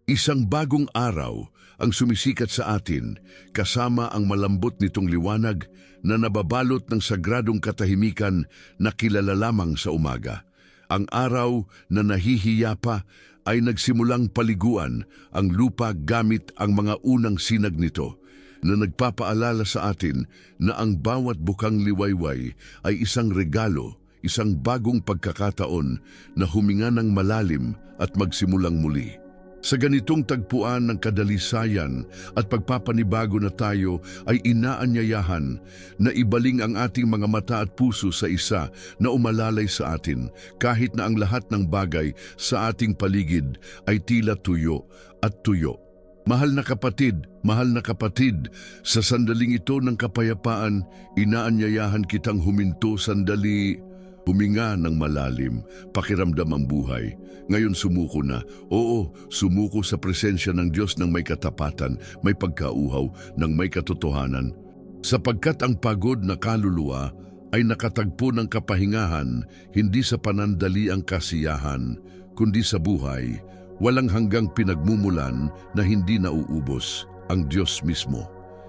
Isang bagong araw ang sumisikat sa atin kasama ang malambot nitong liwanag na nababalot ng sagradong katahimikan na kilala lamang sa umaga. Ang araw na nahihiya pa ay nagsimulang paliguan ang lupa gamit ang mga unang sinag nito na nagpapaalala sa atin na ang bawat bukang liwayway ay isang regalo, isang bagong pagkakataon na huminga ng malalim at magsimulang muli. Sa ganitong tagpuan ng kadalisayan at pagpapanibago na tayo ay inaanyayahan na ibaling ang ating mga mata at puso sa isa na umalalay sa atin kahit na ang lahat ng bagay sa ating paligid ay tila tuyo at tuyo. Mahal na kapatid, sa sandaling ito ng kapayapaan, inaanyayahan kitang huminto sandali, huminga ng malalim, pakiramdam ang buhay. Ngayon sumuko na. Oo, sumuko sa presensya ng Diyos ng may katapatan, may pagkauhaw, ng may katotohanan. Sapagkat ang pagod na kaluluwa ay nakatagpo ng kapahingahan, hindi sa panandali ang kasiyahan, kundi sa buhay, walang hanggang pinagmumulan na hindi nauubos, ang Diyos mismo.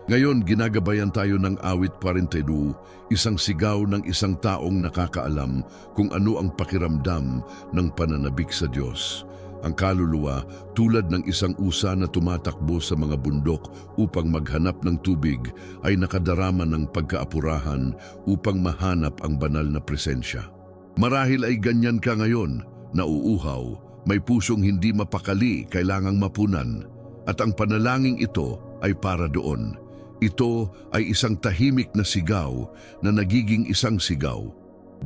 Ngayon, ginagabayan tayo ng awit 42, isang sigaw ng isang taong nakakaalam kung ano ang pakiramdam ng pananabik sa Diyos. Ang kaluluwa, tulad ng isang usa na tumatakbo sa mga bundok upang maghanap ng tubig, ay nakadarama ng pagkaapurahan upang mahanap ang banal na presensya. Marahil ay ganyan ka ngayon, nauuhaw, may pusong hindi mapakali, kailangang mapunan, at ang panalangin ito ay para doon. Ito ay isang tahimik na sigaw na nagiging isang sigaw.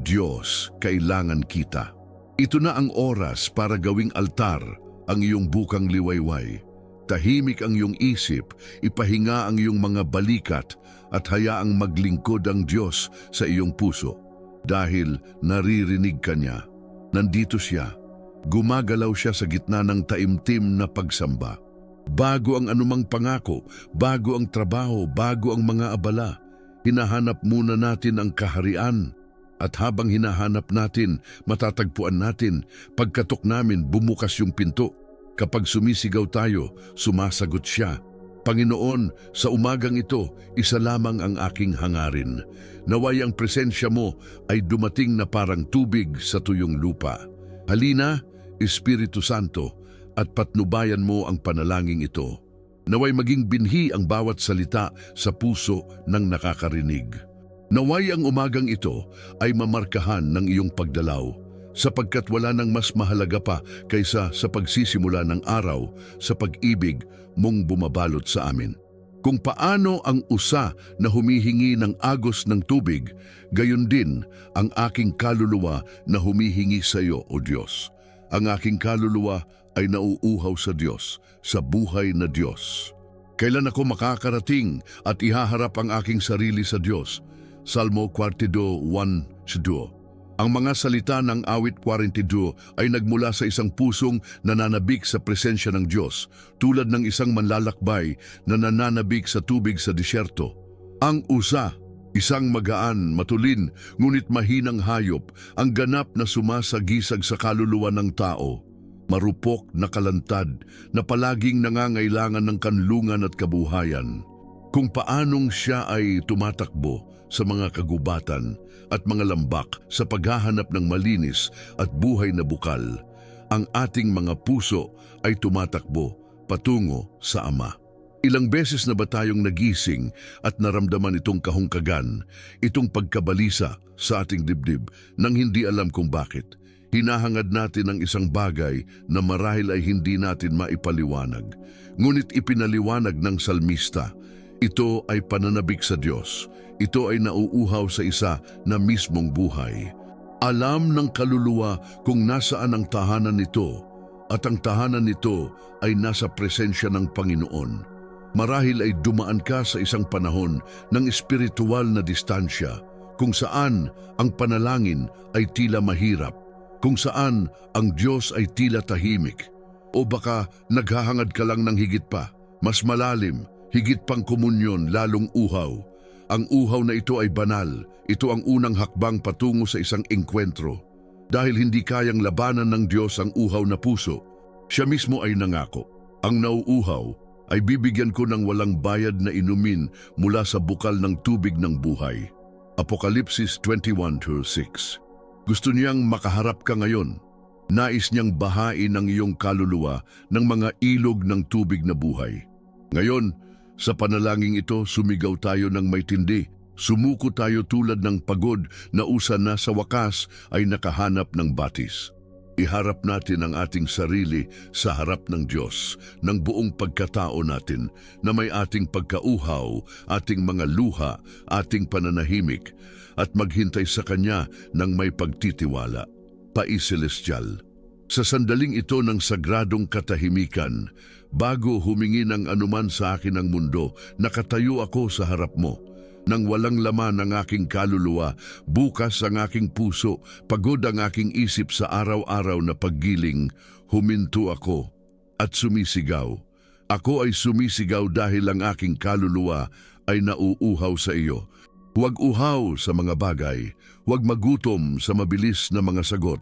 Diyos, kailangan kita. Ito na ang oras para gawing altar ang iyong bukang liwayway. Tahimik ang iyong isip, ipahinga ang iyong mga balikat at hayaang maglingkod ang Diyos sa iyong puso. Dahil naririnig ka niya. Nandito siya. Gumagalaw siya sa gitna ng taimtim na pagsamba. Bago ang anumang pangako, bago ang trabaho, bago ang mga abala, hinahanap muna natin ang kaharian. At habang hinahanap natin, matatagpuan natin, pagkatok namin bumukas yung pinto. Kapag sumisigaw tayo, sumasagot siya. Panginoon, sa umagang ito, isa lamang ang aking hangarin. Naway ang presensya mo ay dumating na parang tubig sa tuyong lupa. Halina, Espiritu Santo, at patnubayan mo ang panalangin ito. Naway maging binhi ang bawat salita sa puso ng nakakarinig. Naway ang umagang ito ay mamarkahan ng iyong pagdalaw, sapagkat wala nang mas mahalaga pa kaysa sa pagsisimula ng araw sa pag-ibig mong bumabalot sa amin. Kung paano ang usa na humihingi ng agos ng tubig, gayon din ang aking kaluluwa na humihingi sa iyo, O Diyos. Ang aking kaluluwa ay nauuhaw sa Diyos, sa buhay na Diyos. Kailan ako makakarating at ihaharap ang aking sarili sa Diyos? Salmo 42:1-2. Ang mga salita ng awit 42 ay nagmula sa isang pusong nananabik sa presensya ng Diyos, tulad ng isang manlalakbay na nananabik sa tubig sa disyerto. Ang usa, isang magaan, matulin, ngunit mahinang hayop, ang ganap na sumasagisag sa kaluluwa ng tao. Marupok na kalantad na palaging nangangailangan ng kanlungan at kabuhayan. Kung paanong siya ay tumatakbo sa mga kagubatan at mga lambak sa paghahanap ng malinis at buhay na bukal, ang ating mga puso ay tumatakbo patungo sa Ama. Ilang beses na ba tayong nagising at naramdaman itong kahungkagan, itong pagkabalisa sa ating dibdib nang hindi alam kung bakit? Hinahangad natin ang isang bagay na marahil ay hindi natin maipaliwanag. Ngunit ipinaliwanag ng salmista, ito ay pananabik sa Diyos. Ito ay nauuhaw sa isa na mismong buhay. Alam ng kaluluwa kung nasaan ang tahanan nito, at ang tahanan nito ay nasa presensya ng Panginoon. Marahil ay dumaan ka sa isang panahon ng espiritual na distansya, kung saan ang panalangin ay tila mahirap, kung saan ang Diyos ay tila tahimik, o baka naghahangad ka lang ng higit pa, mas malalim, higit pang komunyon, lalong uhaw. Ang uhaw na ito ay banal, ito ang unang hakbang patungo sa isang engkwentro. Dahil hindi kayang labanan ng Diyos ang uhaw na puso, siya mismo ay nangako. Ang nauuhaw ay bibigyan ko ng walang bayad na inumin mula sa bukal ng tubig ng buhay. Apokalipsis 21:6. Gusto niyang makaharap ka ngayon. Nais niyang bahain ang iyong kaluluwa ng mga ilog ng tubig na buhay. Ngayon, sa panalangin ito, sumigaw tayo ng may tindi. Sumuko tayo tulad ng pagod na usa na sa wakas ay nakahanap ng batis. Iharap natin ang ating sarili sa harap ng Diyos ng buong pagkatao natin na may ating pagkauhaw, ating mga luha, ating pananahimik at maghintay sa Kanya ng may pagtitiwala. Pais Celestial. Sa sandaling ito ng sagradong katahimikan, bago humingi ng anuman sa akin ng mundo, nakatayo ako sa harap mo. Nang walang laman ang aking kaluluwa, bukas ang aking puso, pagod ang aking isip sa araw-araw na paggiling, huminto ako at sumisigaw. Ako ay sumisigaw dahil ang aking kaluluwa ay nauuhaw sa iyo. Huwag uhaw sa mga bagay, huwag magutom sa mabilis na mga sagot,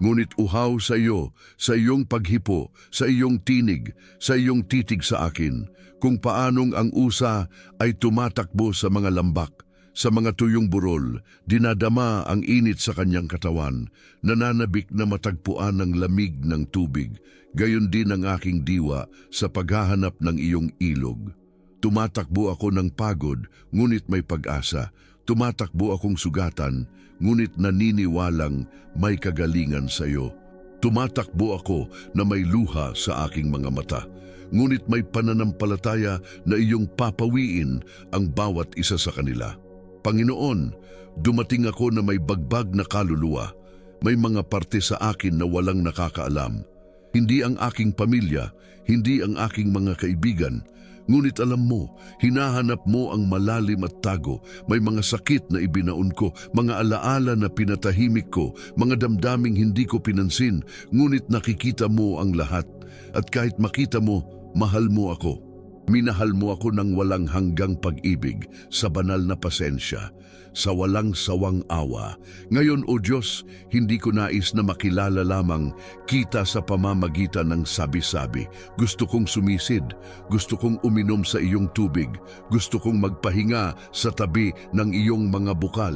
ngunit uhaw sa iyo, sa iyong paghipo, sa iyong tinig, sa iyong titig sa akin, kung paanong ang usa ay tumatakbo sa mga lambak, sa mga tuyong burol, dinadama ang init sa kanyang katawan, nananabik na matagpuan ng lamig ng tubig, gayon din ang aking diwa sa paghahanap ng iyong ilog. Tumatakbo ako ng pagod, ngunit may pag-asa. Tumatakbo akong sugatan, ngunit naniniwalang may kagalingan sa iyo. Tumatakbo ako na may luha sa aking mga mata, ngunit may pananampalataya na iyong papawiin ang bawat isa sa kanila. Panginoon, dumating ako na may bagbag na kaluluwa. May mga parte sa akin na walang nakakaalam. Hindi ang aking pamilya, hindi ang aking mga kaibigan, ngunit alam mo, hinahanap mo ang malalim at tago. May mga sakit na ibinaon ko, mga alaala na pinatahimik ko, mga damdaming hindi ko pinansin, ngunit nakikita mo ang lahat. At kahit makita mo, mahal mo ako. Minahal mo ako ng walang hanggang pag-ibig, sa banal na pasensya, sa walang sawang awa. Ngayon, O Diyos, hindi ko nais na makilala lamang kita sa pamamagitan ng sabi-sabi. Gusto kong sumisid, gusto kong uminom sa iyong tubig, gusto kong magpahinga sa tabi ng iyong mga bukal.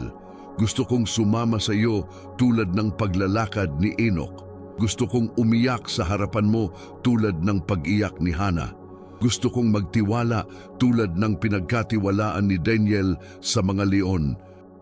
Gusto kong sumama sa iyo tulad ng paglalakad ni Enoch. Gusto kong umiyak sa harapan mo tulad ng pag-iyak ni Hana. Gusto kong magtiwala tulad ng pinagkatiwalaan ni Daniel sa mga leon.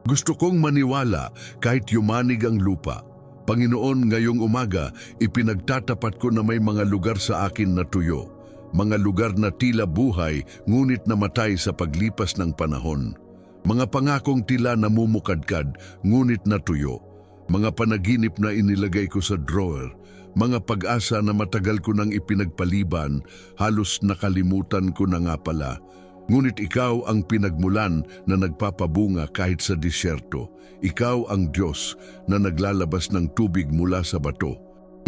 Gusto kong maniwala kahit yumanig ang lupa. Panginoon, ngayong umaga, ipinagtatapat ko na may mga lugar sa akin na tuyo. Mga lugar na tila buhay, ngunit namatay sa paglipas ng panahon. Mga pangakong tila namumukadkad, ngunit natuyo. Mga panaginip na inilagay ko sa drawer. Mga pag-asa na matagal ko nang ipinagpaliban, halos nakalimutan ko na nga pala. Ngunit ikaw ang pinagmulan na nagpapabunga kahit sa disyerto. Ikaw ang Diyos na naglalabas ng tubig mula sa bato.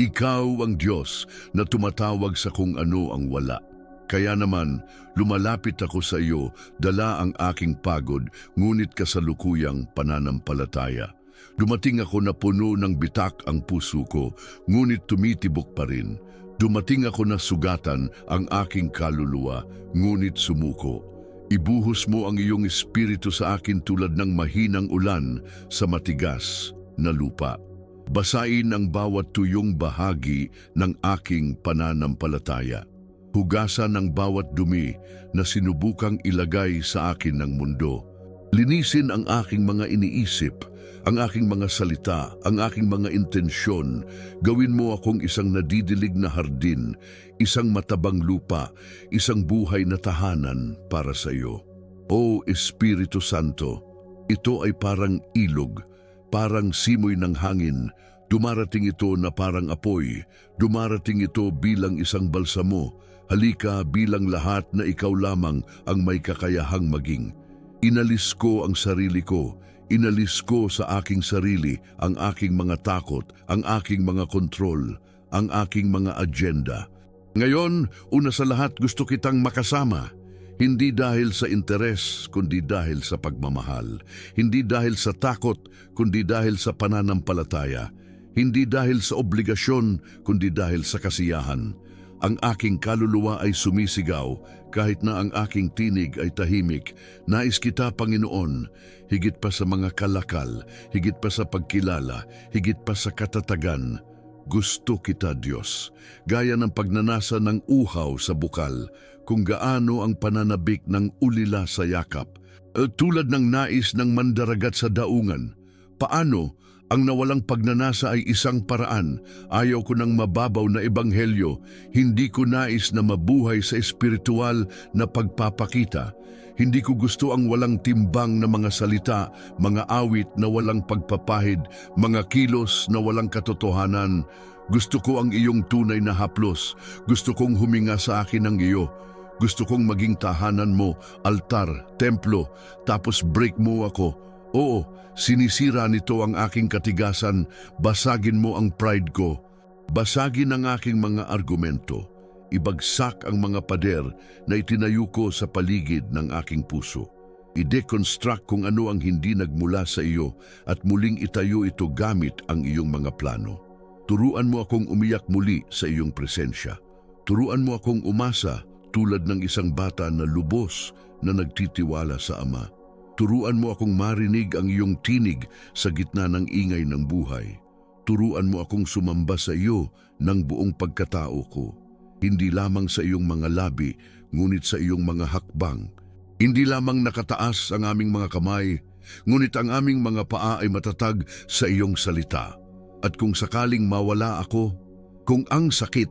Ikaw ang Diyos na tumatawag sa kung ano ang wala. Kaya naman, lumalapit ako sa iyo, dala ang aking pagod, ngunit kasalukuyang pananampalataya. Dumating ako na puno ng bitak ang puso ko, ngunit tumitibok pa rin. Dumating ako na sugatan ang aking kaluluwa, ngunit sumuko. Ibuhos mo ang iyong espiritu sa akin tulad ng mahinang ulan sa matigas na lupa. Basain ang bawat tuyong bahagi ng aking pananampalataya. Hugasan ang bawat dumi na sinubukang ilagay sa akin ng mundo. Linisin ang aking mga iniisip, ang aking mga salita, ang aking mga intensyon. Gawin mo akong isang nadidilig na hardin, isang matabang lupa, isang buhay na tahanan para sa iyo. O Espiritu Santo, ito ay parang ilog, parang simoy ng hangin. Dumarating ito na parang apoy, dumarating ito bilang isang balsamo. Halika bilang lahat na ikaw lamang ang may kakayahang maging. Inalis ko ang sarili ko, inalis ko sa aking sarili ang aking mga takot, ang aking mga kontrol, ang aking mga agenda. Ngayon, una sa lahat gusto kitang makasama. Hindi dahil sa interes, kundi dahil sa pagmamahal. Hindi dahil sa takot, kundi dahil sa pananampalataya. Hindi dahil sa obligasyon, kundi dahil sa kasiyahan. Ang aking kaluluwa ay sumisigaw kahit na ang aking tinig ay tahimik. Nais kita, Panginoon, higit pa sa mga kalakal, higit pa sa pagkilala, higit pa sa katatagan. Gusto kita, Diyos, gaya ng pagnanasa ng uhaw sa bukal, kung gaano ang pananabik ng ulila sa yakap. Tulad ng nais ng mandaragat sa daungan. Paano? Ang nawalang pagnanasa ay isang paraan. Ayaw ko ng mababaw na ebanghelyo. Hindi ko nais na mabuhay sa espiritual na pagpapakita. Hindi ko gusto ang walang timbang na mga salita, mga awit na walang pagpapahid, mga kilos na walang katotohanan. Gusto ko ang iyong tunay na haplos. Gusto kong huminga sa akin ng iyo. Gusto kong maging tahanan mo, altar, templo, tapos break mo ako. Oo, sinisira nito ang aking katigasan, basagin mo ang pride ko. Basagin ang aking mga argumento. Ibagsak ang mga pader na itinayo ko sa paligid ng aking puso. I-deconstruct kung ano ang hindi nagmula sa iyo at muling itayo ito gamit ang iyong mga plano. Turuan mo akong umiyak muli sa iyong presensya. Turuan mo akong umasa tulad ng isang bata na lubos na nagtitiwala sa Ama. Turuan mo akong marinig ang iyong tinig sa gitna ng ingay ng buhay. Turuan mo akong sumamba sa iyo ng buong pagkatao ko. Hindi lamang sa iyong mga labi, ngunit sa iyong mga hakbang. Hindi lamang nakataas ang aming mga kamay, ngunit ang aming mga paa ay matatag sa iyong salita. At kung sakaling mawala ako, kung ang sakit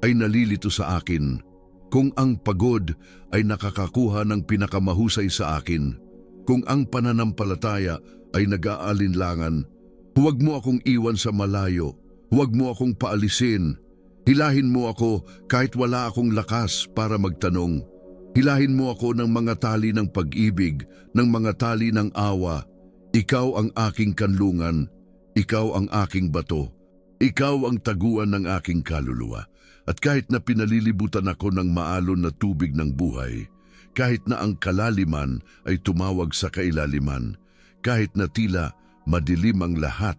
ay nalilito sa akin, kung ang pagod ay nakakakuha ng pinakamahusay sa akin, kung ang pananampalataya ay nag-aalinlangan, huwag mo akong iwan sa malayo, huwag mo akong paalisin. Hilahin mo ako kahit wala akong lakas para magtanong. Hilahin mo ako ng mga tali ng pag-ibig, ng mga tali ng awa. Ikaw ang aking kanlungan, ikaw ang aking bato, ikaw ang taguan ng aking kaluluwa. At kahit na pinalilibutan ako ng maalon na tubig ng buhay, kahit na ang kalaliman ay tumawag sa kailaliman, kahit na tila madilim ang lahat,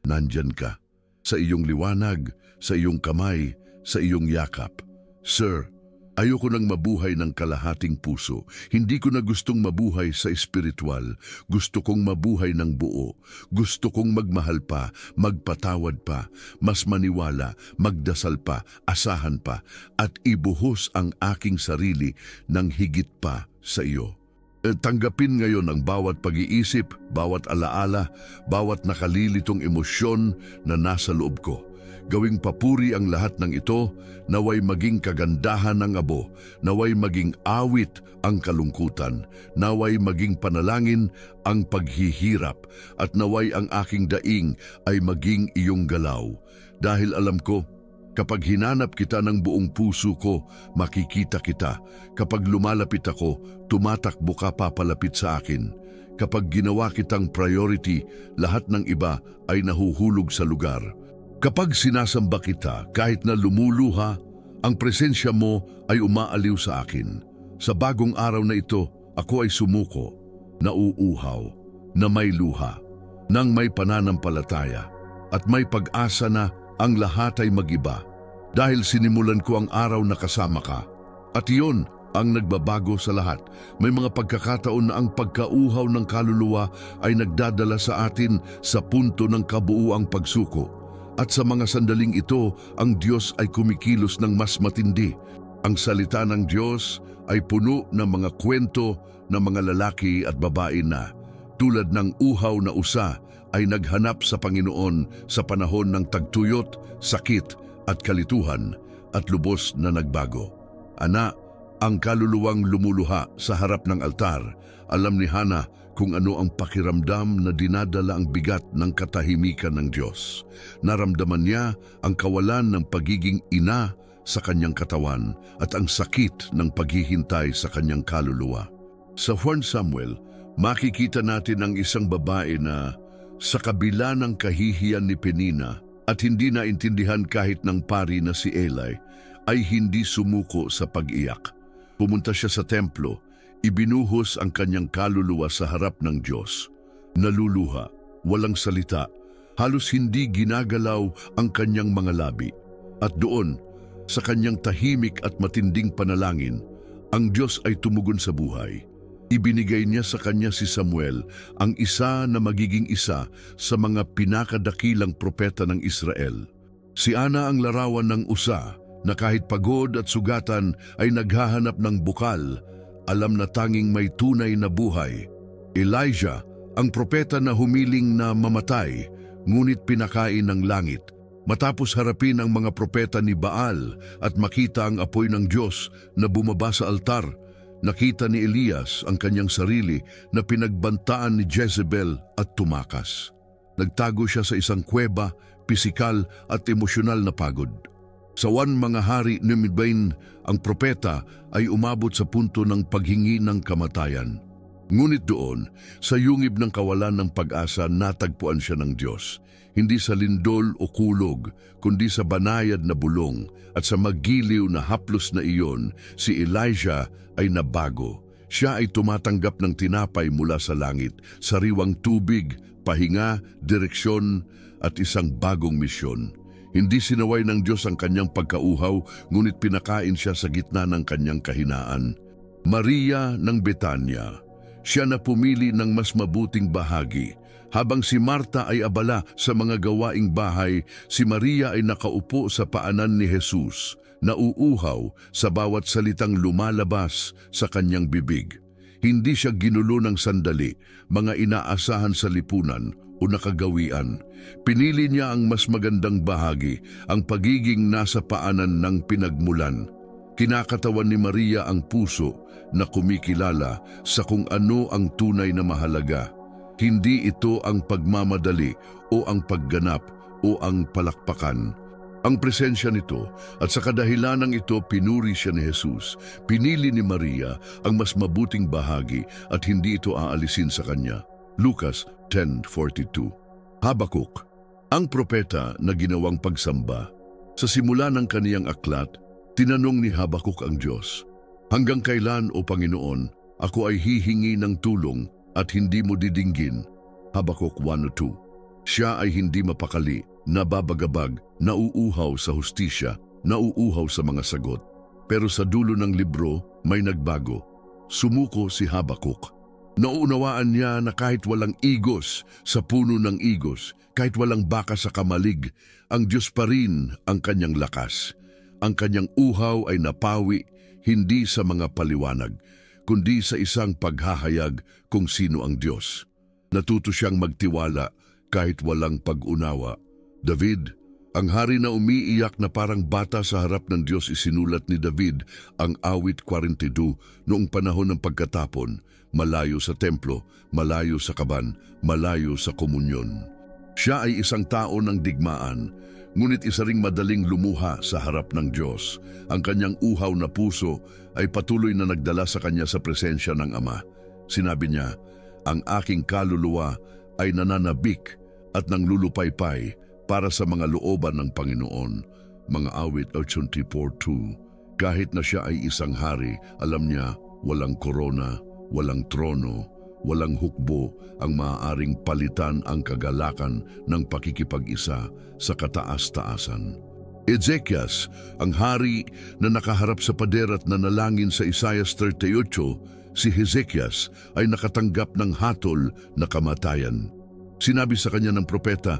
nandyan ka. Sa iyong liwanag, sa iyong kamay, sa iyong yakap. Sir, ayoko nang mabuhay ng kalahating puso. Hindi ko na gustong mabuhay sa espiritual. Gusto kong mabuhay ng buo. Gusto kong magmahal pa, magpatawad pa, mas maniwala, magdasal pa, asahan pa, at ibuhos ang aking sarili ng higit pa sa iyo. Tanggapin ngayon ang bawat pag-iisip, bawat alaala, bawat nakalilitong emosyon na nasa loob ko. Gawing papuri ang lahat ng ito, naway maging kagandahan ng abo, naway maging awit ang kalungkutan, naway maging panalangin ang paghihirap, at naway ang aking daing ay maging iyong galaw. Dahil alam ko, kapag hinanap kita ng buong puso ko, makikita kita. Kapag lumalapit ako, tumatakbo ka papalapit sa akin. Kapag ginawa kitang priority, lahat ng iba ay nahuhulog sa lugar. Kapag sinasamba kita, kahit na lumuluha, ang presensya mo ay umaaliw sa akin. Sa bagong araw na ito, ako ay sumuko, nauuhaw, na may luha, nang may pananampalataya, at may pag-asa na ang lahat ay magiba. Dahil sinimulan ko ang araw na kasama ka. At iyon ang nagbabago sa lahat. May mga pagkakataon na ang pagkauhaw ng kaluluwa ay nagdadala sa atin sa punto ng kabuuang pagsuko. At sa mga sandaling ito, ang Diyos ay kumikilos ng mas matindi. Ang salita ng Diyos ay puno ng mga kwento ng mga lalaki at babae na, tulad ng uhaw na usa, ay naghanap sa Panginoon sa panahon ng tagtuyot, sakit at kalituhan, at lubos na nagbago. Ana, ang kaluluwang lumuluha sa harap ng altar, alam ni Hana kung ano ang pakiramdam na dinadala ang bigat ng katahimikan ng Diyos. Naramdaman niya ang kawalan ng pagiging ina sa kanyang katawan at ang sakit ng paghihintay sa kanyang kaluluwa. Sa 1 Samuel, makikita natin ang isang babae na sa kabila ng kahihiyan ni Penina at hindi naintindihan kahit ng pari na si Eli, ay hindi sumuko sa pag-iyak. Pumunta siya sa templo, ibinuhos ang kanyang kaluluwa sa harap ng Diyos. Naluluha, walang salita, halos hindi ginagalaw ang kanyang mga labi. At doon, Sa kanyang tahimik at matinding panalangin, ang Diyos ay tumugon sa buhay. Ibinigay niya sa kanya si Samuel, ang isa na magiging isa sa mga pinakadakilang propeta ng Israel. Si Ana ang larawan ng usa na kahit pagod at sugatan ay naghahanap ng bukal, alam na tanging may tunay na buhay. Elijah, ang propeta na humiling na mamatay, ngunit pinakain ng langit. Matapos harapin ang mga propeta ni Baal at makita ang apoy ng Diyos na bumaba sa altar, nakita ni Elias ang kanyang sarili na pinagbantaan ni Jezebel at tumakas. Nagtago siya sa isang kuweba, pisikal at emosyonal na pagod. Sa 1 Mga Hari ni Midbain, ang propeta ay umabot sa punto ng paghingi ng kamatayan. Ngunit doon, sa yungib ng kawalan ng pag-asa, natagpuan siya ng Diyos. Hindi sa lindol o kulog, kundi sa banayad na bulong, at sa magiliw na haplos na iyon, si Elijah ay nabago. Siya ay tumatanggap ng tinapay mula sa langit, sariwang tubig, pahinga, direksyon, at isang bagong misyon. Hindi sinaway ng Diyos ang kanyang pagkauhaw, ngunit pinakain siya sa gitna ng kanyang kahinaan. Maria ng Betanya, siya na pumili ng mas mabuting bahagi. Habang si Marta ay abala sa mga gawaing bahay, si Maria ay nakaupo sa paanan ni Jesus, nauuhaw sa bawat salitang lumalabas sa kanyang bibig. Hindi siya ginulo ng sandali, mga inaasahan sa lipunan o nakagawian. Pinili niya ang mas magandang bahagi, ang pagiging nasa paanan ng pinagmulan. Kinakatawan ni Maria ang puso na kumikilala sa kung ano ang tunay na mahalaga. Hindi ito ang pagmamadali o ang pagganap o ang palakpakan. Ang presensya nito at sa kadahilanang ito pinuri siya ni Jesus. Pinili ni Maria ang mas mabuting bahagi at hindi ito aalisin sa kanya. Lucas 10:42. Habakuk, ang propeta na ginawang pagsamba. Sa simula ng kaniyang aklat, tinanong ni Habakuk ang Diyos, "Hanggang kailan, O Panginoon, ako ay hihingi ng tulong at hindi mo didinggin?" Habakuk 1:2. Siya ay hindi mapakali, nababagabag, nauuhaw sa hustisya, nauuhaw sa mga sagot. Pero sa dulo ng libro, may nagbago. Sumuko si Habakuk. Nauunawaan niya na kahit walang igos sa puno ng igos, kahit walang baka sa kamalig, ang Diyos pa rin ang kanyang lakas. Ang kanyang uhaw ay napawi, hindi sa mga paliwanag, kundi sa isang paghahayag kung sino ang Diyos. Natuto siyang magtiwala kahit walang pag-unawa. David, ang hari na umiiyak na parang bata sa harap ng Diyos, isinulat ni David ang awit 42 noong panahon ng pagkatapon, malayo sa templo, malayo sa kaban, malayo sa komunyon. Siya ay isang tao ng digmaan, ngunit isa ring madaling lumuha sa harap ng Diyos. Ang kanyang uhaw na puso ay patuloy na nagdala sa kanya sa presensya ng Ama. Sinabi niya, "Ang aking kaluluwa ay nananabik at nanglulupaypay para sa mga looban ng Panginoon." Mga awit 84:2. Kahit na siya ay isang hari, alam niya walang korona, walang trono, walang hukbo ang maaaring palitan ang kagalakan ng pakikipag-isa sa kataas-taasan. Ezekias, ang hari na nakaharap sa pader at nanalangin sa Isaias 38, si Hezekias ay nakatanggap ng hatol na kamatayan. Sinabi sa kanya ng propeta,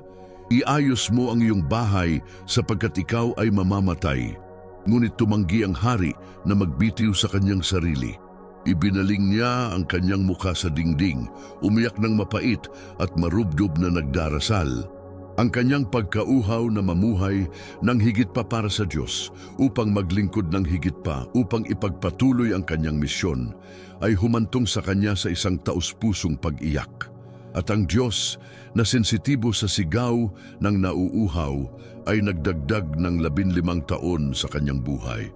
"Iayos mo ang iyong bahay sapagkat ikaw ay mamamatay." Ngunit tumanggi ang hari na magbitiw sa kanyang sarili. Ibinaling niya ang kanyang mukha sa dingding, umiyak ng mapait at marubdob na nagdarasal. Ang kanyang pagkauhaw na mamuhay ng higit pa para sa Diyos, upang maglingkod ng higit pa, upang ipagpatuloy ang kanyang misyon, ay humantong sa kanya sa isang taus-pusong pag-iyak. At ang Diyos na sensitibo sa sigaw ng nauuhaw ay nagdagdag ng 15 taon sa kanyang buhay.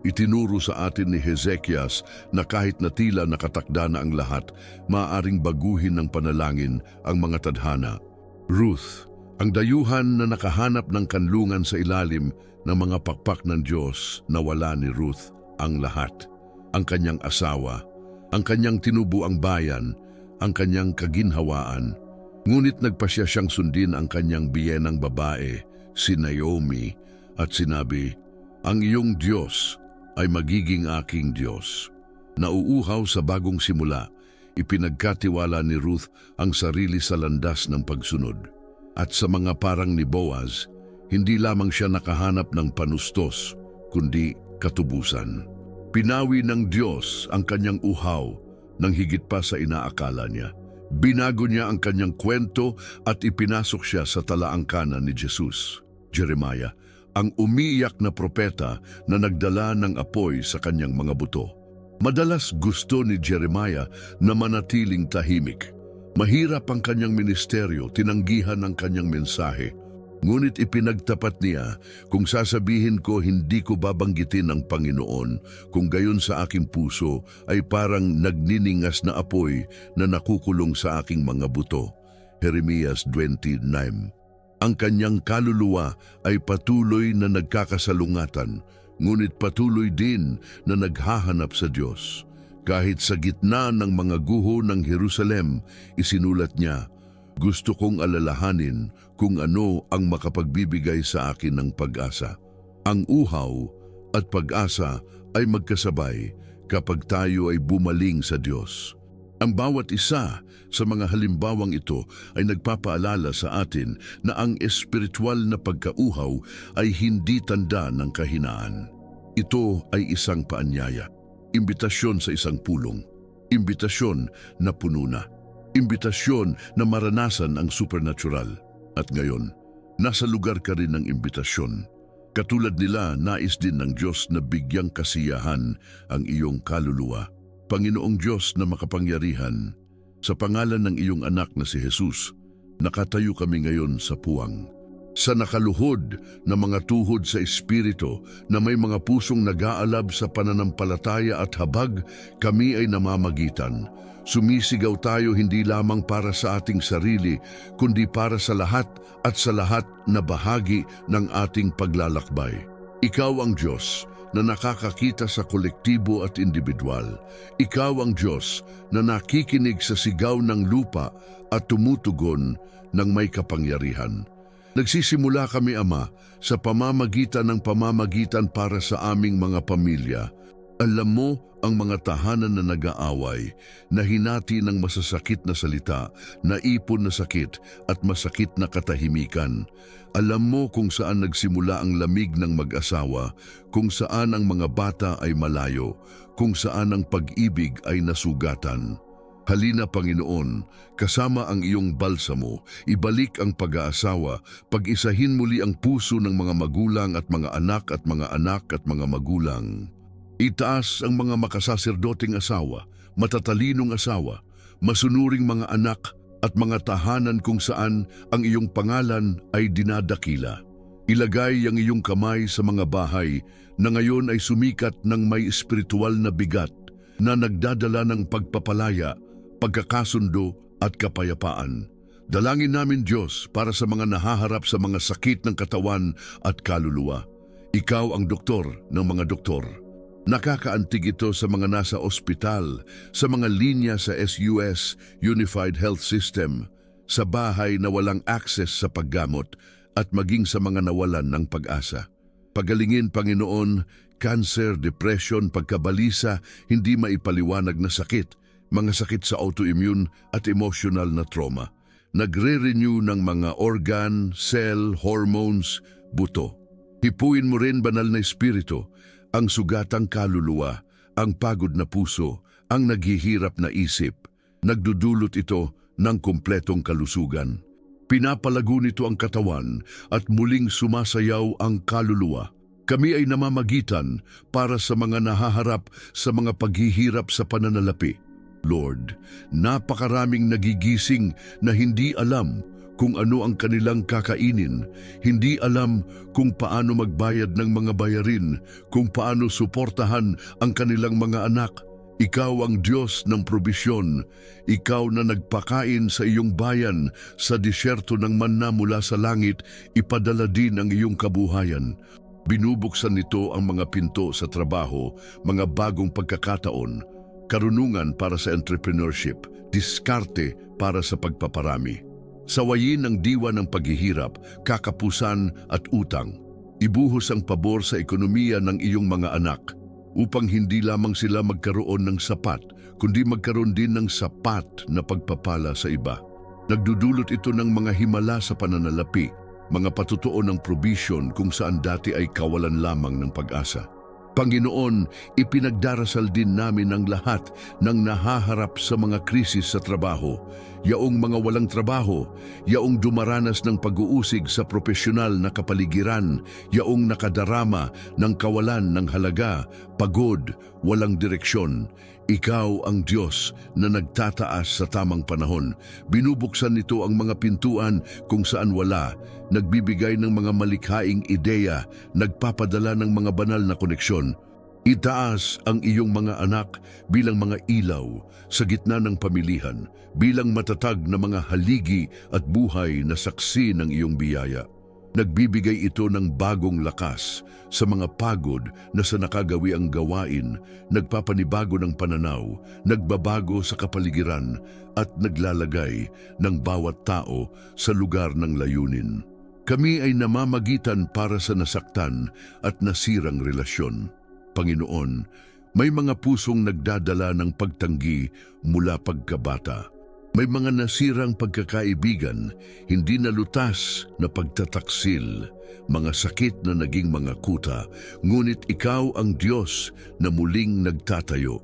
Itinuro sa atin ni Hezekias na kahit na tila nakatakda na ang lahat, maaaring baguhin ng panalangin ang mga tadhana. Ruth, ang dayuhan na nakahanap ng kanlungan sa ilalim ng mga pakpak ng Diyos, nawala ni Ruth ang lahat. Ang kanyang asawa, ang kanyang tinubuang bayan, ang kanyang kaginhawaan. Ngunit nagpasya siyang sundin ang kanyang biyenang babae, si Naomi, at sinabi, Ang iyong Diyos ay magiging aking Diyos. Nauuhaw sa bagong simula, ipinagkatiwala ni Ruth ang sarili sa landas ng pagsunod. At sa mga parang ni Boaz, hindi lamang siya nakahanap ng panustos, kundi katubusan. Pinawi ng Diyos ang kanyang uhaw nang higit pa sa inaakala niya. Binago niya ang kanyang kwento at ipinasok siya sa talaangkanan ni Jesus. Jeremiah, ang umiiyak na propeta na nagdala ng apoy sa kanyang mga buto. Madalas gusto ni Jeremiah na manatiling tahimik. Mahirap ang kanyang ministeryo, tinanggihan ang kanyang mensahe. Ngunit ipinagtapat niya, kung sasabihin ko hindi ko babanggitin ang Panginoon, kung gayon sa aking puso ay parang nagniningas na apoy na nakukulong sa aking mga buto. Jeremias 29. Ang kanyang kaluluwa ay patuloy na nagkakasalungatan, ngunit patuloy din na naghahanap sa Diyos. Kahit sa gitna ng mga guho ng Jerusalem, isinulat niya, gusto kong alalahanin kung ano ang makapagbibigay sa akin ng pag-asa. Ang uhaw at pag-asa ay magkasabay kapag tayo ay bumaling sa Diyos. Ang bawat isa sa mga halimbawang ito ay nagpapaalala sa atin na ang espiritual na pagkauhaw ay hindi tanda ng kahinaan. Ito ay isang paanyaya. Imbitasyon sa isang pulong, imbitasyon na puno na, imbitasyon na maranasan ang supernatural. At ngayon, nasa lugar ka rin ng imbitasyon. Katulad nila, nais din ng Diyos na bigyang kasiyahan ang iyong kaluluwa. Panginoong Diyos na makapangyarihan, sa pangalan ng iyong anak na si Jesus, nakatayo kami ngayon sa puwang. Sa nakaluhod na mga tuhod sa Espiritu na may mga pusong nag-aalab sa pananampalataya at habag, kami ay namamagitan. Sumisigaw tayo hindi lamang para sa ating sarili, kundi para sa lahat at sa lahat na bahagi ng ating paglalakbay. Ikaw ang Diyos na nakakakita sa kolektibo at individual. Ikaw ang Diyos na nakikinig sa sigaw ng lupa at tumutugon ng may kapangyarihan. Nagsisimula kami, Ama, sa pamamagitan para sa aming mga pamilya. Alam mo ang mga tahanan na nag-aaway, na hinati ng masasakit na salita, naipon na sakit at masakit na katahimikan. Alam mo kung saan nagsimula ang lamig ng mag-asawa, kung saan ang mga bata ay malayo, kung saan ang pag-ibig ay nasugatan. Halina, Panginoon, kasama ang iyong balsamo, ibalik ang pag-aasawa, pag-isahin muli ang puso ng mga magulang at mga anak at mga anak at mga magulang. Itaas ang mga makasaserdoting asawa, matatalinong asawa, masunuring mga anak at mga tahanan kung saan ang iyong pangalan ay dinadakila. Ilagay ang iyong kamay sa mga bahay na ngayon ay sumikat ng may espiritual na bigat na nagdadala ng pagpapalaya, pagkakasundo at kapayapaan. Dalangin namin, Diyos, para sa mga nahaharap sa mga sakit ng katawan at kaluluwa. Ikaw ang doktor ng mga doktor. Nakakaantig ito sa mga nasa ospital, sa mga linya sa SUS, Unified Health System, sa bahay na walang access sa paggamot at maging sa mga nawalan ng pag-asa. Pagalingin, Panginoon, cancer, depression, pagkabalisa, hindi maipaliwanag na sakit, mga sakit sa autoimmune at emotional na trauma. Nagre-renew ng mga organ, cell, hormones, buto. Hipuin mo rin, banal na espiritu, ang sugatang kaluluwa, ang pagod na puso, ang naghihirap na isip. Nagdudulot ito ng kumpletong kalusugan. Pinapalago nito ang katawan at muling sumasayaw ang kaluluwa. Kami ay namamagitan para sa mga nahaharap sa mga paghihirap sa pananalapi. Lord, napakaraming nagigising na hindi alam kung ano ang kanilang kakainin, hindi alam kung paano magbayad ng mga bayarin, kung paano suportahan ang kanilang mga anak. Ikaw ang Diyos ng probisyon, ikaw na nagpakain sa iyong bayan, sa disyerto ng manna mula sa langit, ipadala din ang iyong kabuhayan. Binubuksan nito ang mga pinto sa trabaho, mga bagong pagkakataon, karunungan para sa entrepreneurship, diskarte para sa pagpaparami. Sawayin ang diwa ng paghihirap, kakapusan at utang. Ibuhos ang pabor sa ekonomiya ng iyong mga anak upang hindi lamang sila magkaroon ng sapat, kundi magkaroon din ng sapat na pagpapala sa iba. Nagdudulot ito ng mga himala sa pananalapi, mga patutuo ng provision kung saan dati ay kawalan lamang ng pag-asa. Panginoon, ipinagdarasal din namin ang lahat ng nahaharap sa mga krisis sa trabaho, yaong mga walang trabaho, yaong dumaranas ng pag-uusig sa profesional na kapaligiran, yaong nakadarama ng kawalan ng halaga, pagod, walang direksyon. Ikaw ang Diyos na nagtataas sa tamang panahon. Binubuksan nito ang mga pintuan kung saan wala, nagbibigay ng mga malikhaing ideya, nagpapadala ng mga banal na koneksyon. Itaas ang iyong mga anak bilang mga ilaw sa gitna ng pamilihan, bilang matatag na mga haligi at buhay na saksi ng iyong biyaya. Nagbibigay ito ng bagong lakas sa mga pagod na sa nakagawi ang gawain, nagpapanibago ng pananaw, nagbabago sa kapaligiran at naglalagay ng bawat tao sa lugar ng layunin. Kami ay namamagitan para sa nasaktan at nasirang relasyon. Panginoon, may mga pusong nagdadala ng pagtanggi mula pagkabata. May mga nasirang pagkakaibigan, hindi nalutas na pagtataksil, mga sakit na naging mga kuta, ngunit ikaw ang Diyos na muling nagtatayo.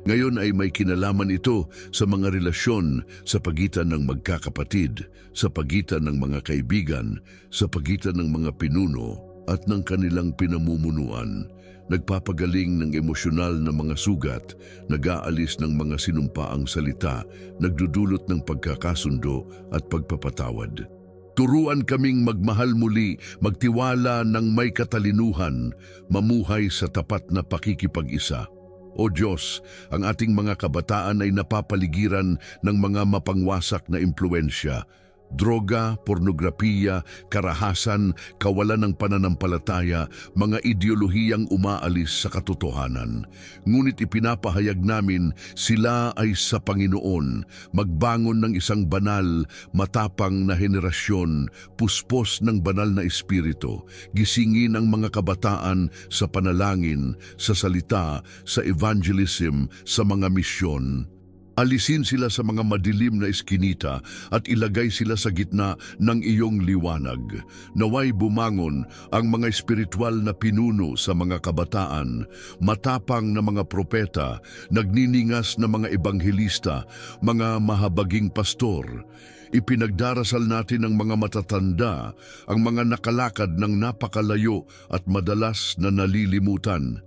Ngayon ay may kinalaman ito sa mga relasyon sa pagitan ng magkakapatid, sa pagitan ng mga kaibigan, sa pagitan ng mga pinuno at ng kanilang pinamumunuan. Nagpapagaling ng emosyonal na mga sugat, nag-aalis ng mga sinumpaang salita, nagdudulot ng pagkakasundo at pagpapatawad. Turuan kaming magmahal muli, magtiwala ng may katalinuhan, mamuhay sa tapat na pakikipag-isa. O Diyos, ang ating mga kabataan ay napapaligiran ng mga mapangwasak na impluensya, droga, pornografiya, karahasan, kawalan ng pananampalataya, mga ideolohiyang umaalis sa katotohanan. Ngunit ipinapahayag namin sila ay sa Panginoon, magbangon ng isang banal, matapang na henerasyon, puspos ng banal na espiritu, gisingin ang mga kabataan sa panalangin, sa salita, sa evangelism, sa mga misyon. Alisin sila sa mga madilim na iskinita at ilagay sila sa gitna ng iyong liwanag. Naway bumangon ang mga espiritual na pinuno sa mga kabataan, matapang na mga propeta, nagniningas na mga ebanghelista, mga mahabaging pastor. Ipinagdarasal natin ang mga matatanda, ang mga nakalakad ng napakalayo at madalas na nalilimutan.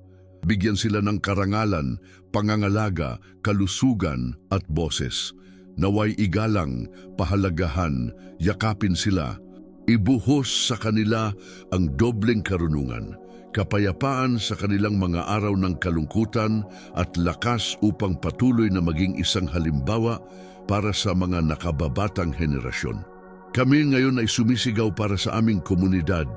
Bigyan sila ng karangalan, pangangalaga, kalusugan at boses. Naway igalang, pahalagahan, yakapin sila. Ibuhos sa kanila ang dobleng karunungan, kapayapaan sa kanilang mga araw ng kalungkutan at lakas upang patuloy na maging isang halimbawa para sa mga nakababatang henerasyon. Kami ngayon ay sumisigaw para sa aming komunidad,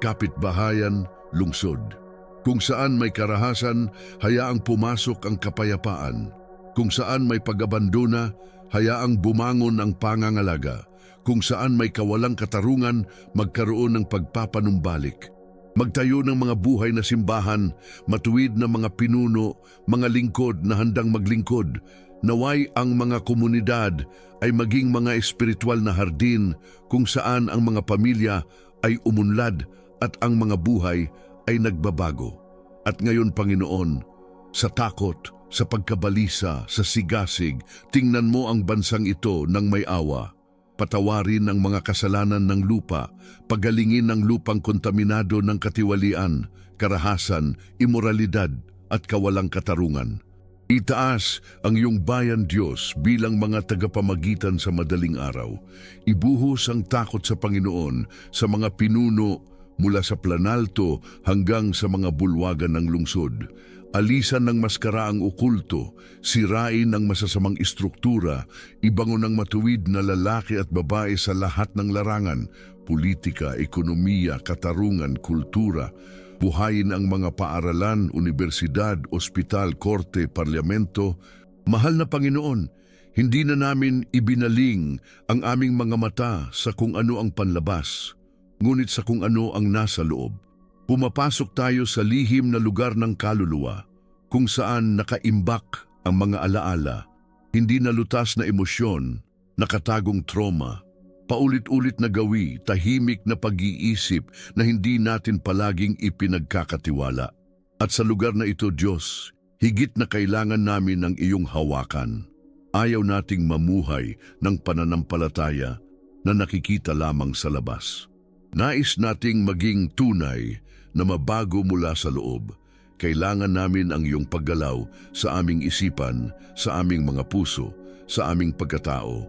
kapitbahayan, lungsod. Kung saan may karahasan, hayaang pumasok ang kapayapaan. Kung saan may pag-abandona, hayaang bumangon ang pangangalaga. Kung saan may kawalang katarungan, magkaroon ng pagpapanumbalik. Magtayo ng mga buhay na simbahan, matuwid na mga pinuno, mga lingkod na handang maglingkod. Naway ang mga komunidad ay maging mga espiritual na hardin kung saan ang mga pamilya ay umunlad at ang mga buhay ay nagbabago. At ngayon, Panginoon, sa takot, sa pagkabalisa, sa sigasig, tingnan mo ang bansang ito ng may awa. Patawarin ang mga kasalanan ng lupa, pagalingin ang lupang kontaminado ng katiwalian, karahasan, imoralidad at kawalang katarungan. Itaas ang iyong bayan, Diyos, bilang mga tagapamagitan sa madaling araw. Ibuhos ang takot sa Panginoon sa mga pinuno mula sa planalto hanggang sa mga bulwagan ng lungsod. Alisan ng maskara ang okulto, sirain ang masasamang istruktura, ibangon ng matuwid na lalaki at babae sa lahat ng larangan, politika, ekonomiya, katarungan, kultura. Buhayin ang mga paaralan, universidad, ospital, korte, parlamento. Mahal na Panginoon, hindi na namin ibinaling ang aming mga mata sa kung ano ang panlabas, ngunit sa kung ano ang nasa loob. Pumapasok tayo sa lihim na lugar ng kaluluwa, kung saan nakaimbak ang mga alaala, hindi nalutas na emosyon, nakatagong trauma, paulit-ulit na gawi, tahimik na pag-iisip na hindi natin palaging ipinagkakatiwala. At sa lugar na ito, Diyos, higit na kailangan namin ang iyong hawakan. Ayaw nating mamuhay ng pananampalataya na nakikita lamang sa labas. Nais nating maging tunay na mabago mula sa loob. Kailangan namin ang iyong paggalaw sa aming isipan, sa aming mga puso, sa aming pagkatao.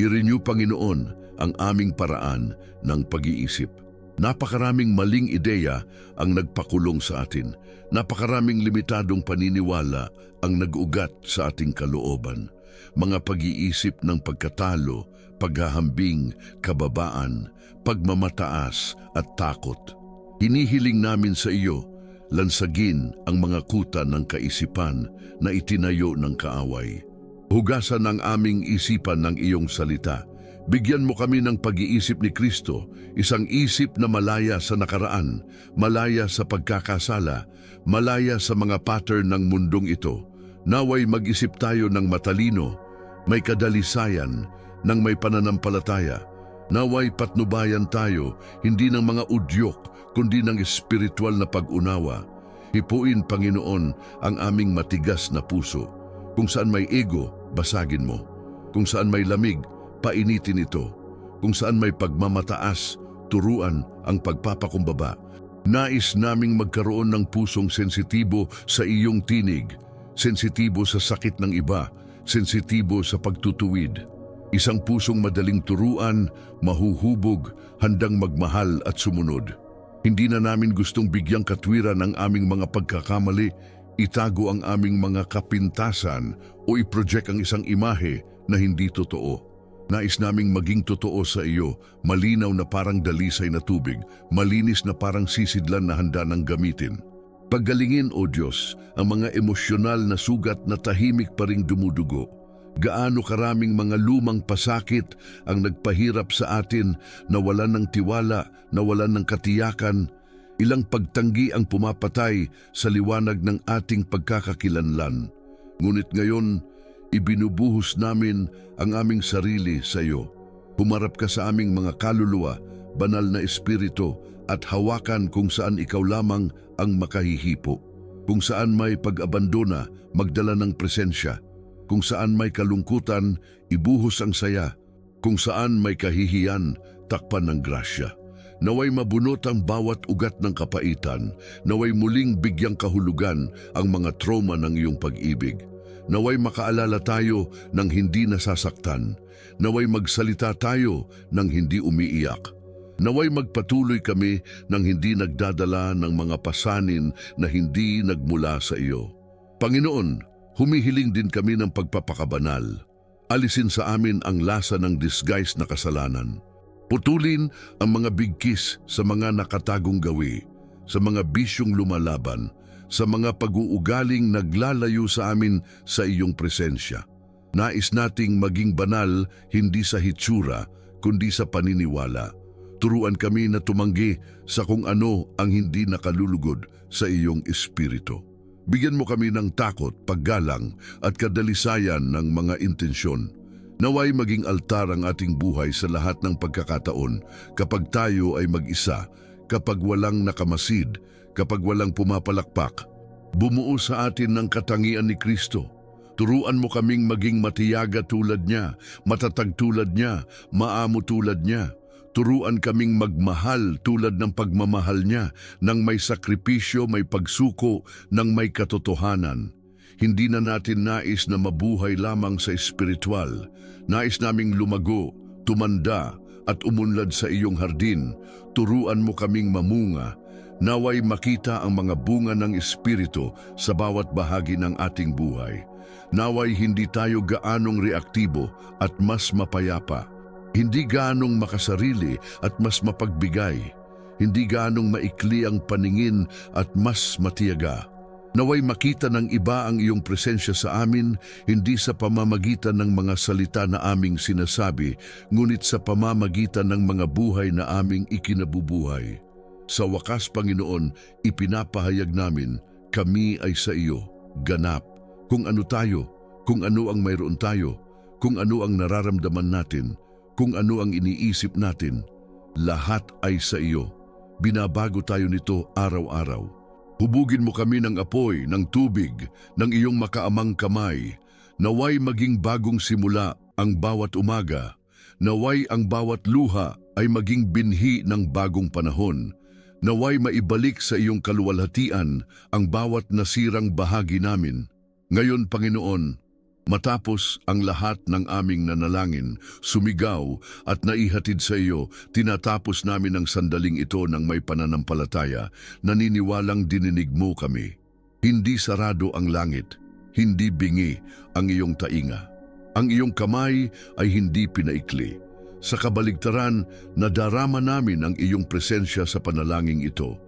I-renew, Panginoon, ang aming paraan ng pag-iisip. Napakaraming maling ideya ang nagpakulong sa atin. Napakaraming limitadong paniniwala ang nag-ugat sa ating kalooban. Mga pag-iisip ng pagkatalo, paghahambing, kababaan, pagmamataas at takot. Hinihiling namin sa iyo, lansagin ang mga kuta ng kaisipan na itinayo ng kaaway. Hugasan ang aming isipan ng iyong salita. Bigyan mo kami ng pag-iisip ni Kristo, isang isip na malaya sa nakaraan, malaya sa pagkakasala, malaya sa mga pattern ng mundong ito. Naway mag-isip tayo ng matalino, may kadalisayan, ng may pananampalataya. Naway patnubayan tayo, hindi ng mga udyok, kundi ng espiritual na pag-unawa. Hipuin, Panginoon, ang aming matigas na puso. Kung saan may ego, basagin mo. Kung saan may lamig, painitin ito. Kung saan may pagmamataas, turuan ang pagpapakumbaba. Nais naming magkaroon ng pusong sensitibo sa iyong tinig, sensitibo sa sakit ng iba, sensitibo sa pagtutuwid. Isang pusong madaling turuan, mahuhubog, handang magmahal at sumunod. Hindi na namin gustong bigyang katwiran ang aming mga pagkakamali, itago ang aming mga kapintasan o i-project ang isang imahe na hindi totoo. Nais naming maging totoo sa iyo, malinaw na parang dalisay na tubig, malinis na parang sisidlan na handa ng gamitin. Paggalingin, O Diyos, ang mga emosyonal na sugat na tahimik pa ring dumudugo. Gaano karaming mga lumang pasakit ang nagpahirap sa atin, nawalan ng tiwala, nawalan ng katiyakan. Ilang pagtanggi ang pumapatay sa liwanag ng ating pagkakakilanlan. Ngunit ngayon, ibinubuhos namin ang aming sarili sa iyo. Humarap ka sa aming mga kaluluwa, banal na espiritu, at hawakan kung saan ikaw lamang ang makahihipo. Kung saan may pag-abandona, magdala ng presensya. Kung saan may kalungkutan, ibuhos ang saya. Kung saan may kahihiyan, takpan ng grasya. Naway mabunot ang bawat ugat ng kapaitan. Naway muling bigyang kahulugan ang mga trauma ng iyong pag-ibig. Naway makaalala tayo ng hindi nasasaktan. Naway magsalita tayo ng hindi umiiyak. Naway magpatuloy kami ng hindi nagdadala ng mga pasanin na hindi nagmula sa iyo. Panginoon, humihiling din kami ng pagpapakabanal. Alisin sa amin ang lasa ng disguise na kasalanan. Putulin ang mga bigkis sa mga nakatagong gawi, sa mga bisyong lumalaban, sa mga pag-uugaling naglalayo sa amin sa iyong presensya. Nais nating maging banal hindi sa hitsura, kundi sa paniniwala. Turuan kami na tumanggi sa kung ano ang hindi nakalulugod sa iyong espiritu. Bigyan mo kami ng takot, paggalang at kadalisayan ng mga intensyon. Naway maging altar ang ating buhay sa lahat ng pagkakataon kapag tayo ay mag-isa, kapag walang nakamasid, kapag walang pumapalakpak. Bumuo sa atin ng katangian ni Kristo. Turuan mo kaming maging matiyaga tulad niya, matatag tulad niya, maamo tulad niya. Turuan kaming magmahal tulad ng pagmamahal niya, nang may sakripisyo, may pagsuko, nang may katotohanan. Hindi na natin nais na mabuhay lamang sa espiritual. Nais naming lumago, tumanda, at umunlad sa iyong hardin. Turuan mo kaming mamunga. Naway makita ang mga bunga ng espiritu sa bawat bahagi ng ating buhay. Naway hindi tayo gaanong reaktibo at mas mapayapa. Hindi gaanong makasarili at mas mapagbigay. Hindi gaanong maikli ang paningin at mas matiyaga. Naway makita ng iba ang iyong presensya sa amin, hindi sa pamamagitan ng mga salita na aming sinasabi, ngunit sa pamamagitan ng mga buhay na aming ikinabubuhay. Sa wakas, Panginoon, ipinapahayag namin, kami ay sa iyo, ganap. Kung ano tayo, kung ano ang mayroon tayo, kung ano ang nararamdaman natin, kung ano ang iniisip natin, lahat ay sa iyo. Binabago tayo nito araw-araw. Hubugin mo kami ng apoy, ng tubig, ng iyong makaamang kamay. Naway maging bagong simula ang bawat umaga. Naway ang bawat luha ay maging binhi ng bagong panahon. Naway maibalik sa iyong kaluwalhatian ang bawat nasirang bahagi namin. Ngayon, Panginoon, matapos ang lahat ng aming nanalangin, sumigaw at naihatid sa iyo, tinatapos namin ang sandaling ito ng may pananampalataya, naniniwalang dininig mo kami. Hindi sarado ang langit, hindi bingi ang iyong tainga. Ang iyong kamay ay hindi pinaikli. Sa kabaligtaran, nadarama namin ang iyong presensya sa panalangin ito.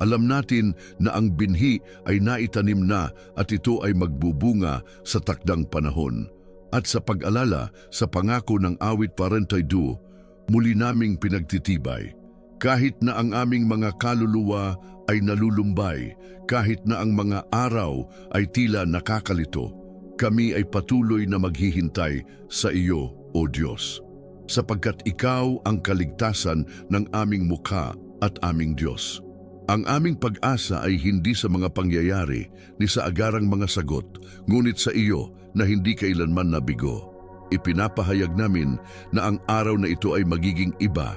Alam natin na ang binhi ay naitanim na at ito ay magbubunga sa takdang panahon. At sa pag-alala sa pangako ng awit 42, muli naming pinagtitibay. Kahit na ang aming mga kaluluwa ay nalulumbay, kahit na ang mga araw ay tila nakakalito, kami ay patuloy na maghihintay sa iyo, O Diyos. Sapagkat ikaw ang kaligtasan ng aming mukha at aming Diyos. Ang aming pag-asa ay hindi sa mga pangyayari ni sa agarang mga sagot, ngunit sa iyo na hindi kailanman nabigo. Ipinapahayag namin na ang araw na ito ay magiging iba.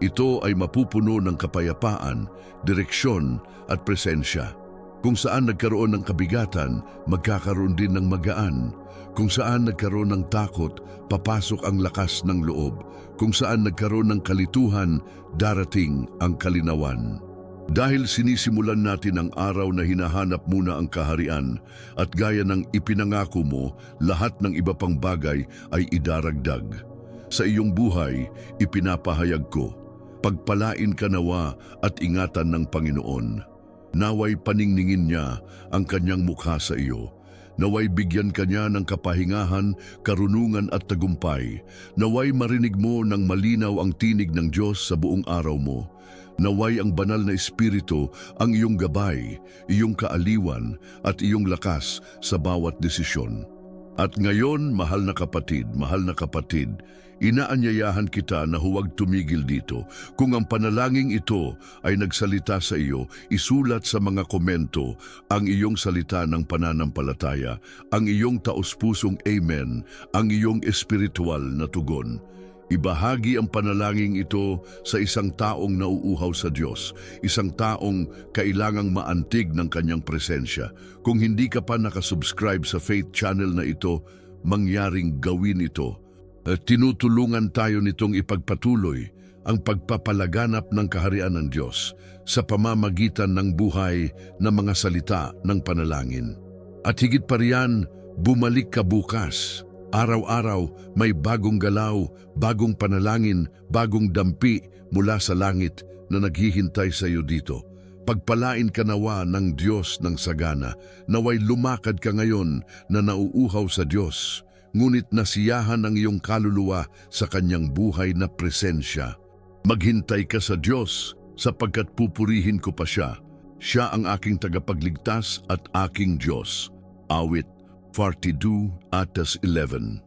Ito ay mapupuno ng kapayapaan, direksyon at presensya. Kung saan nagkaroon ng kabigatan, magkakaroon din ng magaan. Kung saan nagkaroon ng takot, papasok ang lakas ng loob. Kung saan nagkaroon ng kalituhan, darating ang kalinawan. Dahil sinisimulan natin ang araw na hinahanap muna ang kaharian at gaya ng ipinangako mo, lahat ng iba pang bagay ay idaragdag. Sa iyong buhay, ipinapahayag ko, pagpalain ka nawa at ingatan ng Panginoon. Naway paningningin niya ang kanyang mukha sa iyo. Naway bigyan ka niya ng kapahingahan, karunungan at tagumpay. Naway marinig mo ng malinaw ang tinig ng Diyos sa buong araw mo. Naway ang banal na Espiritu ang iyong gabay, iyong kaaliwan at iyong lakas sa bawat desisyon. At ngayon, mahal na kapatid, inaanyayahan kita na huwag tumigil dito. Kung ang panalangin ito ay nagsalita sa iyo, isulat sa mga komento ang iyong salita ng pananampalataya, ang iyong taos-pusong amen, ang iyong espiritual na tugon. Ibahagi ang panalangin ito sa isang taong nauuhaw sa Diyos, isang taong kailangang maantig ng kanyang presensya. Kung hindi ka pa nakasubscribe sa Faith Channel na ito, mangyaring gawin ito. Tinutulungan tayo nitong ipagpatuloy ang pagpapalaganap ng kaharian ng Diyos sa pamamagitan ng buhay na mga salita ng panalangin. At higit pa riyan, bumalik ka bukas. Araw-araw may bagong galaw, bagong panalangin, bagong dampi mula sa langit na naghihintay sa iyo dito. Pagpalain ka nawa ng Diyos ng sagana, naway lumakad ka ngayon na nauuhaw sa Diyos, ngunit nasiyahan ang iyong kaluluwa sa kanyang buhay na presensya. Maghintay ka sa Diyos sapagkat pupurihin ko pa siya. Siya ang aking tagapagligtas at aking Diyos. Awit 42:11.